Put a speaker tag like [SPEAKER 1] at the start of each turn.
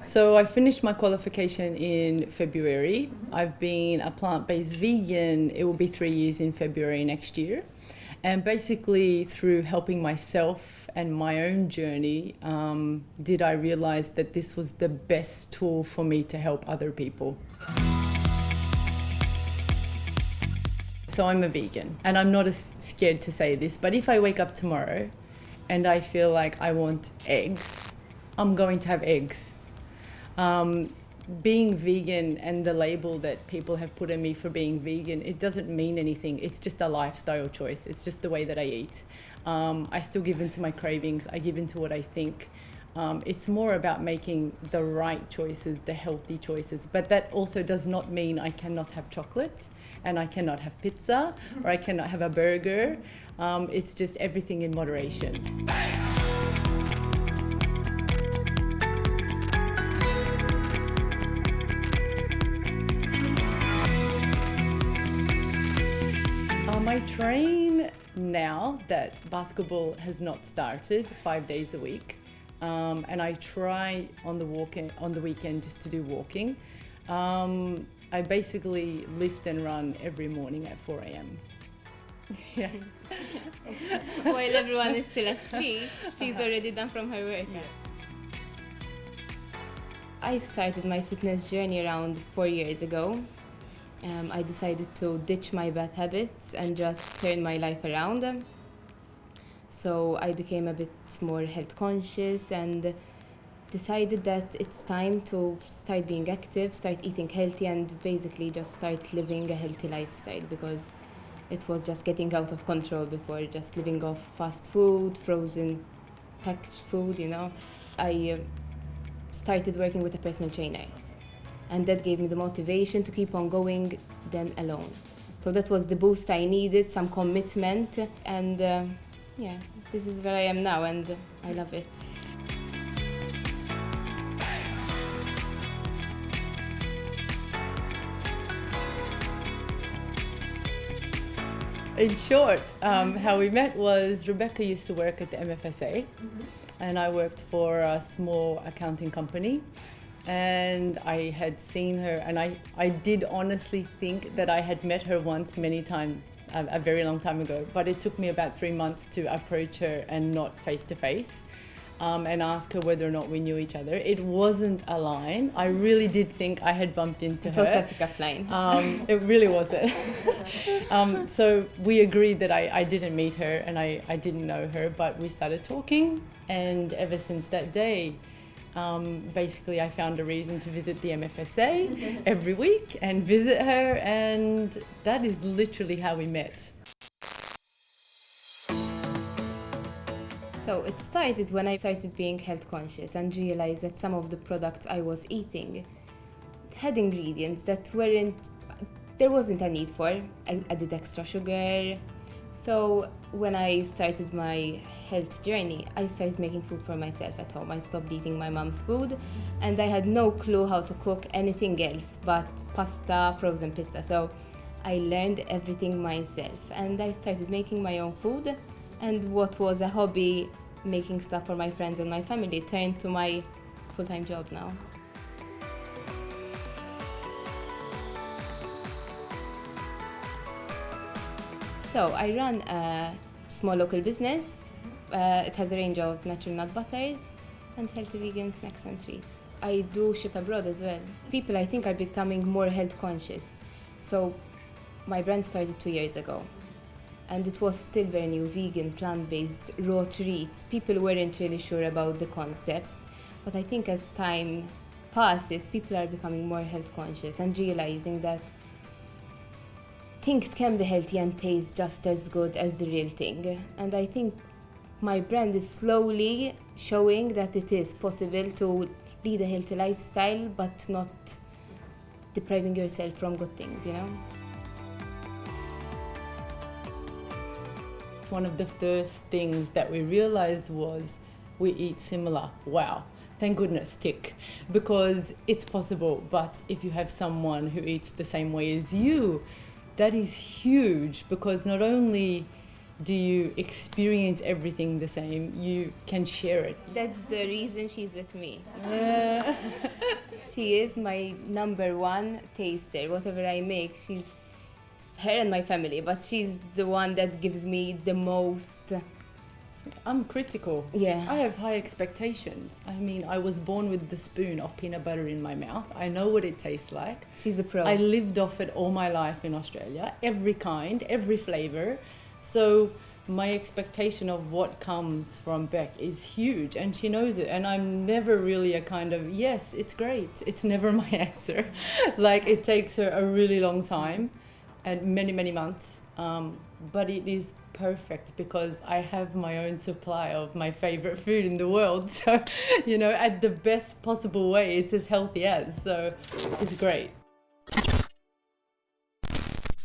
[SPEAKER 1] So I finished my qualification in February. I've been a plant-based vegan. It will be 3 years in February next year. And basically through helping myself and my own journey, did I realize that this was the best tool for me to help other people. So I'm a vegan, and I'm not as scared to say this, but if I wake up tomorrow and I feel like I want eggs, I'm going to have eggs. Being vegan and the label that people have put on me for being vegan, it doesn't mean anything. It's just a lifestyle choice. It's just the way that I eat. I still give into my cravings. I give into what I think. It's more about making the right choices, the healthy choices. But that also does not mean I cannot have chocolate and I cannot have pizza or I cannot have a burger. It's just everything in moderation. I train now that basketball has not started 5 days a week, and I try on the weekend just to do walking. I basically lift and run every morning at 4 a.m. Yeah.
[SPEAKER 2] While everyone is still asleep, she's already done from her workout.
[SPEAKER 1] Yeah.
[SPEAKER 2] I started my fitness journey around 4 years ago. I decided to ditch my bad habits and just turn my life around. So I became a bit more health conscious and decided that it's time to start being active, start eating healthy, and basically just start living a healthy lifestyle, because it was just getting out of control before, just living off fast food, frozen packaged food, I started working with a personal trainer. And that gave me the motivation to keep on going then alone. So that was the boost I needed, some commitment, and this is where I am now, and I love it.
[SPEAKER 1] In short, how we met was Rebecca used to work at the MFSA, and I worked for a small accounting company. And I had seen her, and I did honestly think that I had met her once many times, a very long time ago, but it took me about 3 months to approach her and not face to face, and ask her whether or not we knew each other. It wasn't a line. I really did think I had bumped into her.
[SPEAKER 2] It was a pickup line.
[SPEAKER 1] It really wasn't. So we agreed that I didn't meet her and I didn't know her, but we started talking, and ever since that day, basically I found a reason to visit the MFSA every week and visit her, and that is literally how we met.
[SPEAKER 2] So it started when I started being health conscious and realized that some of the products I was eating had ingredients that there wasn't a need for. I added extra sugar. So when I started my health journey, I started making food for myself at home. I stopped eating my mom's food, and I had no clue how to cook anything else but pasta, frozen pizza. So I learned everything myself, and I started making my own food. And what was a hobby, making stuff for my friends and my family, turned to my full-time job now. So I run a small local business. It has a range of natural nut butters and healthy vegan snacks and treats. I do ship abroad as well. People, I think, are becoming more health conscious. So my brand started 2 years ago, and it was still very new, vegan, plant-based, raw treats. People weren't really sure about the concept, but I think as time passes, people are becoming more health conscious and realizing that things can be healthy and taste just as good as the real thing. And I think my brand is slowly showing that it is possible to lead a healthy lifestyle, but not depriving yourself from good things,
[SPEAKER 1] One of the first things that we realized was we eat similar. Wow. Thank goodness, tick. Because it's possible, but if you have someone who eats the same way as you, that is huge, because not only do you experience everything the same, you can share it.
[SPEAKER 2] That's the reason she's with me. She is my number one taster. Whatever I make, she's her and my family, but she's the one that gives me the most.
[SPEAKER 1] I'm critical.
[SPEAKER 2] Yeah.
[SPEAKER 1] I have high expectations. I mean, I was born with the spoon of peanut butter in my mouth. I know what it tastes like.
[SPEAKER 2] She's a pro.
[SPEAKER 1] I lived off it all my life in Australia, every kind, every flavor. So my expectation of what comes from Beck is huge, and she knows it. And I'm never really a kind of, yes, it's great. It's never my answer. Like, it takes her a really long time and many, many months. But it is perfect because I have my own supply of my favorite food in the world. So, at the best possible way, it's as healthy as. So it's great.